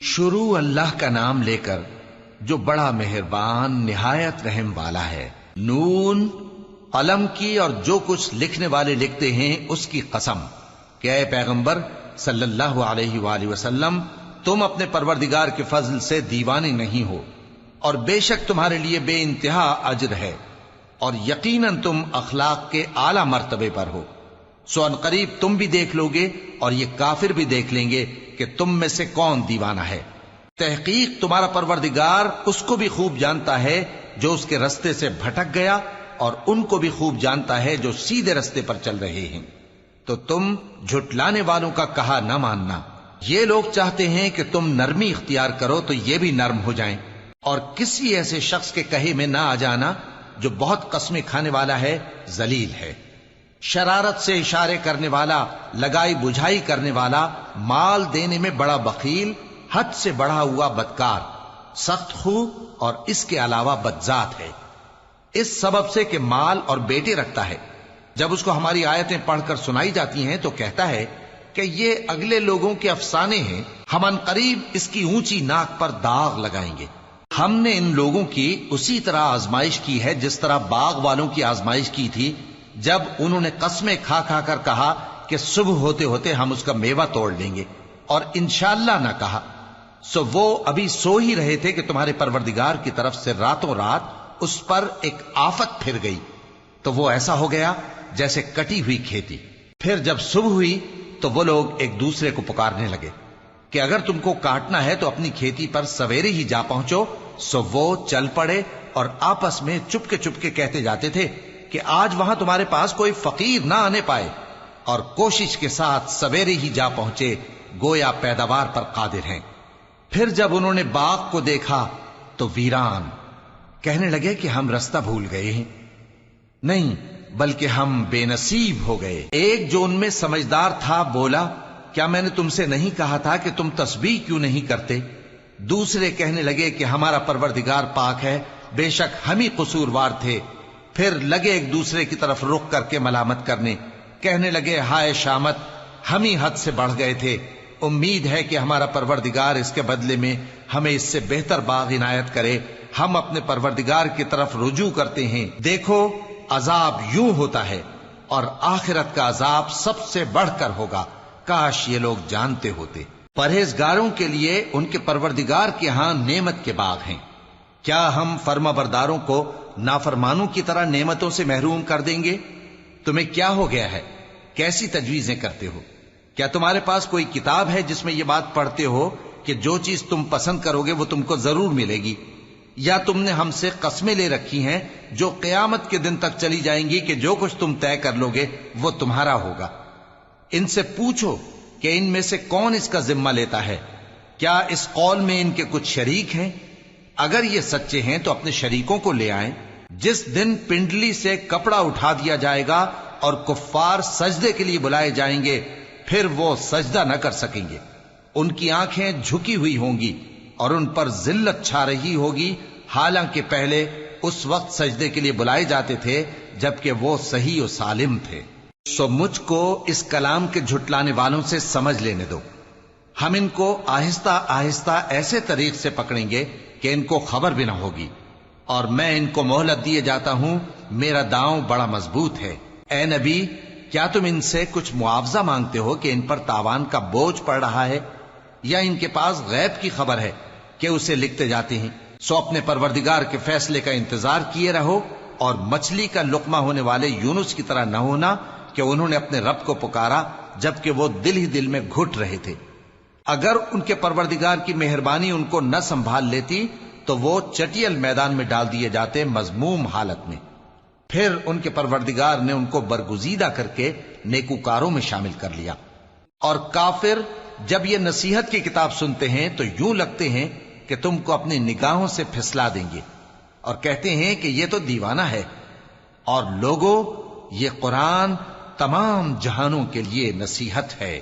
شروع اللہ کا نام لے کر جو بڑا مہربان نہایت رحم والا ہے۔ نون، قلم کی اور جو کچھ لکھنے والے لکھتے ہیں اس کی قسم کہ اے پیغمبر صلی اللہ علیہ وآلہ وسلم، تم اپنے پروردگار کے فضل سے دیوانے نہیں ہو، اور بے شک تمہارے لیے بے انتہا اجر ہے، اور یقیناً تم اخلاق کے اعلی مرتبے پر ہو۔ سو ان قریب تم بھی دیکھ لو گے اور یہ کافر بھی دیکھ لیں گے کہ تم میں سے کون دیوانہ ہے۔ تحقیق تمہارا پروردگار اس کو بھی خوب جانتا ہے جو اس کے رستے سے بھٹک گیا، اور ان کو بھی خوب جانتا ہے جو سیدھے رستے پر چل رہے ہیں۔ تو تم جھٹلانے والوں کا کہا نہ ماننا۔ یہ لوگ چاہتے ہیں کہ تم نرمی اختیار کرو تو یہ بھی نرم ہو جائیں، اور کسی ایسے شخص کے کہے میں نہ آ جانا جو بہت قسمیں کھانے والا ہے، ذلیل ہے، شرارت سے اشارے کرنے والا، لگائی بجھائی کرنے والا، مال دینے میں بڑا بخیل، حد سے بڑھا ہوا بدکار، سخت خو اور اس کے علاوہ بدذات ہے، اس سبب سے کہ مال اور بیٹے رکھتا ہے۔ جب اس کو ہماری آیتیں پڑھ کر سنائی جاتی ہیں تو کہتا ہے کہ یہ اگلے لوگوں کے افسانے ہیں، ہم ان قریب اس کی اونچی ناک پر داغ لگائیں گے۔ ہم نے ان لوگوں کی اسی طرح آزمائش کی ہے جس طرح باغ والوں کی آزمائش کی تھی، جب انہوں نے قسمیں کھا کھا کر کہا کہ صبح ہوتے ہوتے ہم اس کا میوہ توڑ لیں گے، اور انشاءاللہ نہ کہا۔ سو وہ ابھی سو ہی رہے تھے کہ تمہارے پروردگار کی طرف سے راتوں رات اس پر ایک آفت پھر گئی، تو وہ ایسا ہو گیا جیسے کٹی ہوئی کھیتی۔ پھر جب صبح ہوئی تو وہ لوگ ایک دوسرے کو پکارنے لگے کہ اگر تم کو کاٹنا ہے تو اپنی کھیتی پر سویرے ہی جا پہنچو۔ سو وہ چل پڑے اور آپس میں چپ کے کہتے جاتے تھے کہ آج وہاں تمہارے پاس کوئی فقیر نہ آنے پائے، اور کوشش کے ساتھ سویرے ہی جا پہنچے، گویا پیداوار پر قادر ہیں۔ پھر جب انہوں نے باغ کو دیکھا تو ویران، کہنے لگے کہ ہم رستہ بھول گئے ہیں، نہیں بلکہ ہم بے نصیب ہو گئے۔ ایک جو ان میں سمجھدار تھا بولا، کیا میں نے تم سے نہیں کہا تھا کہ تم تسبیح کیوں نہیں کرتے؟ دوسرے کہنے لگے کہ ہمارا پروردگار پاک ہے، بے شک ہم ہی قصوروار تھے۔ پھر لگے ایک دوسرے کی طرف رخ کر کے ملامت کرنے، کہنے لگے ہائے شامت، ہم ہی حد سے بڑھ گئے تھے، امید ہے کہ ہمارا پروردگار اس کے بدلے میں ہمیں اس سے بہتر باغ عنایت کرے، ہم اپنے پروردگار کی طرف رجوع کرتے ہیں۔ دیکھو عذاب یوں ہوتا ہے، اور آخرت کا عذاب سب سے بڑھ کر ہوگا، کاش یہ لوگ جانتے ہوتے۔ پرہیزگاروں کے لیے ان کے پروردگار کے ہاں نعمت کے باغ ہیں۔ کیا ہم فرما برداروں کو نافرمانوں کی طرح نعمتوں سے محروم کر دیں گے؟ تمہیں کیا ہو گیا ہے؟ کیسی تجویزیں کرتے ہو؟ کیا تمہارے پاس کوئی کتاب ہے جس میں یہ بات پڑھتے ہو کہ جو چیز تم پسند کرو گے وہ تم کو ضرور ملے گی؟ یا تم نے ہم سے قسمیں لے رکھی ہیں جو قیامت کے دن تک چلی جائیں گی کہ جو کچھ تم طے کر لو گے وہ تمہارا ہوگا؟ ان سے پوچھو کہ ان میں سے کون اس کا ذمہ لیتا ہے؟ کیا اس قول میں ان کے کچھ شریک ہیں؟ اگر یہ سچے ہیں تو اپنے شریکوں کو لے آئیں۔ جس دن پنڈلی سے کپڑا اٹھا دیا جائے گا اور کفار سجدے کے لیے بلائے جائیں گے، پھر وہ سجدہ نہ کر سکیں گے، ان کی آنکھیں جھکی ہوئی ہوں گی اور ان پر ذلت چھا رہی ہوگی، حالانکہ پہلے اس وقت سجدے کے لیے بلائے جاتے تھے جبکہ وہ صحیح و سالم تھے۔ سو مجھ کو اس کلام کے جھٹلانے والوں سے سمجھ لینے دو، ہم ان کو آہستہ آہستہ ایسے طریق سے پکڑیں گے کہ ان کو خبر بھی نہ ہوگی، اور میں ان کو مہلت دیے جاتا ہوں، میرا داؤں بڑا مضبوط ہے۔ اے نبی، کیا تم ان سے کچھ معاوضہ مانگتے ہو کہ ان پر تاوان کا بوجھ پڑ رہا ہے، یا ان کے پاس غیب کی خبر ہے کہ اسے لکھتے جاتے ہیں؟ سو اپنے پروردگار کے فیصلے کا انتظار کیے رہو، اور مچھلی کا لقمہ ہونے والے یونس کی طرح نہ ہونا کہ انہوں نے اپنے رب کو پکارا جبکہ وہ دل ہی دل میں گھٹ رہے تھے۔ اگر ان کے پروردگار کی مہربانی ان کو نہ سنبھال لیتی تو وہ چٹیل میدان میں ڈال دیے جاتے مذموم حالت میں۔ پھر ان کے پروردگار نے ان کو برگزیدہ کر کے نیکوکاروں میں شامل کر لیا۔ اور کافر جب یہ نصیحت کی کتاب سنتے ہیں تو یوں لگتے ہیں کہ تم کو اپنی نگاہوں سے پھسلا دیں گے، اور کہتے ہیں کہ یہ تو دیوانہ ہے۔ اور لوگوں، یہ قرآن تمام جہانوں کے لیے نصیحت ہے۔